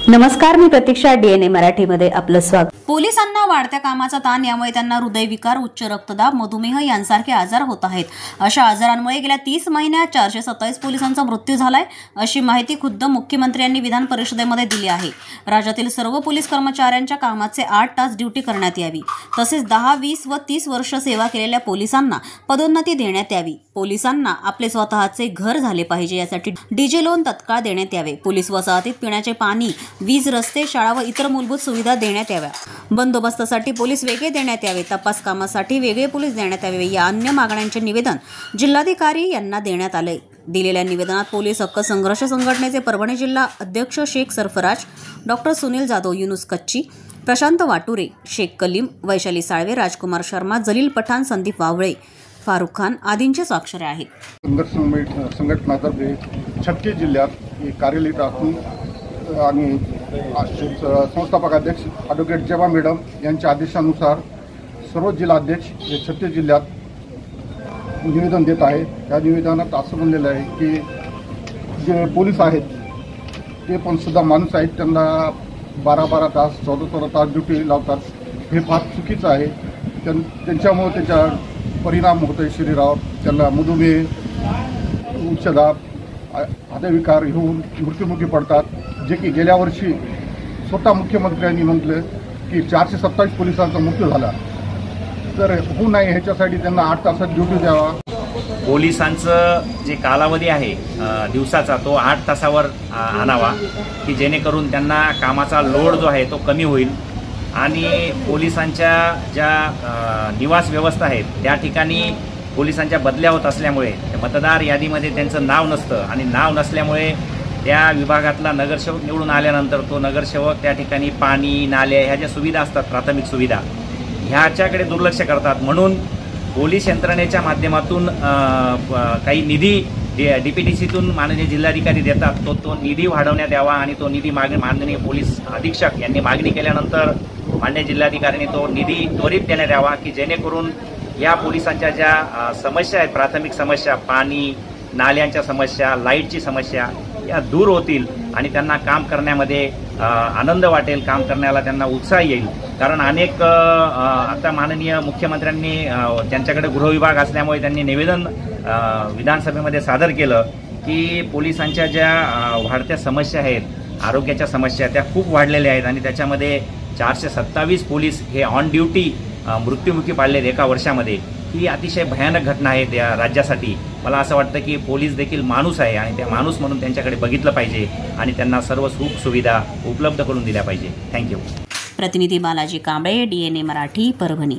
नमस्कार, मी प्रतीक्षा. DNA मराठीमध्ये आपलं स्वागत. पोलिसांना वाढत्या कामाचा ताण, यामुळे त्यांना हृदयविकार, उच्च रक्तदाब, मधुमेह यांसारखे आजार होत आहेत. अशा आजारांमुळे गेल्या 30 महिन्यात 427 पोलिसांचा मृत्यू झालाय, अशी माहिती खुद्द मुख्यमंत्र्यांनी विधान परिषदेमध्ये दिली आहे. राज्यातील सर्व पोलीस कर्मचाऱ्यांच्या कामाचे 8 तास ड्युटी करण्यात यावी. तसेच 10, 20 व 30 वर्ष सेवा केलेल्या पोलिसांना पदोन्नती देण्यात यावी. पोलिसांना आपले स्वतःचे घर झाले पाहिजे, यासाठी डीजे लोन तत्काळ देण्यात यावे. पोलीस वसाहतीत पिण्याचे पाणी, वीज, रस्ते, शाळा व इतर मूलभूत सुविधा देण्यात याव्या. बंदोबस्तासाठी पोलीस वेगळे देण्यात यावे. तपास कामासाठी वेगळे पोलीस देण्यात यावे. या अन्य मागण्यांचे निवेदन जिल्हाधिकारी यांना देण्यात आले. दिलेल्या निवेदनात पोलीस हक्क संघर्ष संघटनेचे परभणी जिल्हा अध्यक्ष शेख सरफराज, डॉक्टर सुनील जाधव, युनुस कच्ची, प्रशांत वाटुरे, शेख कलीम, वैशाली साळवे, राजकुमार शर्मा, जलील पठाण, संदीप वावळे, फारुख खान आदींचे स्वाक्षरी आहेत. संघर्ष संघटनातर्फे 36 जिल्ह्यात कार्यालयित असून आणि संस्थापक अध्यक्ष ॲडव्होकेट जेबा मॅडम यांच्या आदेशानुसार सर्व जिल्हाध्यक्ष हे 36 जिल्ह्यात निवेदन देत आहे. या निवेदनात असं म्हणलेलं आहे की जे पोलीस आहेत ते पण सुद्धा माणूस आहेत, त्यांना 12-12 तास 14-14 तास ड्युटी लावतात. हे फार चुकीचं आहे. त्यांच्यामुळे त्याच्या परिणाम होतो आहे शरीरावर. त्यांना मधुमेह, उच्च दाब, हृदयविकार होऊन मृत्युमुखी पडतात. जे की गेल्या वर्षी स्वतः मुख्यमंत्र्यांनी म्हटलं की 427 पोलिसांचा मृत्यू झाला. तर होऊ नये ह्याच्यासाठी त्यांना 8 तासात ड्युटी द्यावा. पोलिसांचं जे कालावधी आहे दिवसाचा, तो 8 तासावर आणावा, की जेणेकरून त्यांना कामाचा लोड जो आहे तो कमी होईल. आणि पोलिसांच्या ज्या निवास व्यवस्था आहेत त्या ठिकाणी पोलिसांच्या बदल्या होत असल्यामुळे मतदार यादीमध्ये त्यांचं नाव नसतं, आणि नाव नसल्यामुळे त्या विभागातला नगरसेवक निवडून आल्यानंतर तो नगरसेवक त्या ठिकाणी पाणी, नाले ह्या ज्या सुविधा असतात, प्राथमिक सुविधा, ह्याच्याकडे दुर्लक्ष करतात. म्हणून पोलीस यंत्रणेच्या माध्यमातून काही निधी DPTCतून माननीय जिल्हाधिकारी देतात, तो निधी वाढवण्यात यावा. आणि तो निधी माननीय पोलीस अधीक्षक यांनी मागणी केल्यानंतर माननीय जिल्हाधिकाऱ्यांनी तो निधी त्वरित देण्यात यावा, की जेणेकरून या पोलिसांच्या ज्या समस्या आहेत, प्राथमिक समस्या, पाणी, नाल्यांच्या समस्या, लाईटची समस्या, या दूर होतील आणि त्यांना काम करण्यामध्ये आनंद वाटेल, काम करण्याला त्यांना उत्साह येईल. कारण अनेक आता माननीय मुख्यमंत्र्यांनी त्यांच्याकडे गृहविभाग असल्यामुळे त्यांनी निवेदन विधानसभेमध्ये सादर केलं की पोलिसांच्या ज्या वाढत्या समस्या आहेत, आरोग्याच्या समस्या, त्या खूप वाढलेल्या आहेत. आणि त्याच्यामध्ये 427 पोलीस हे ऑन ड्युटी मृत्युमुखी पाडलेत एका वर्षामध्ये. ही अतिशय भयानक घटना आहे त्या राज्यासाठी. मला असं वाटतं की पोलीस देखील माणूस आहे, आणि त्या माणूस म्हणून त्यांच्याकडे बघितलं पाहिजे आणि त्यांना सर्व सुख सुविधा उपलब्ध करून दिल्या पाहिजे. थँक्यू. प्रतिनिधी बालाजी कांबळे, DNA मराठी, परभणी.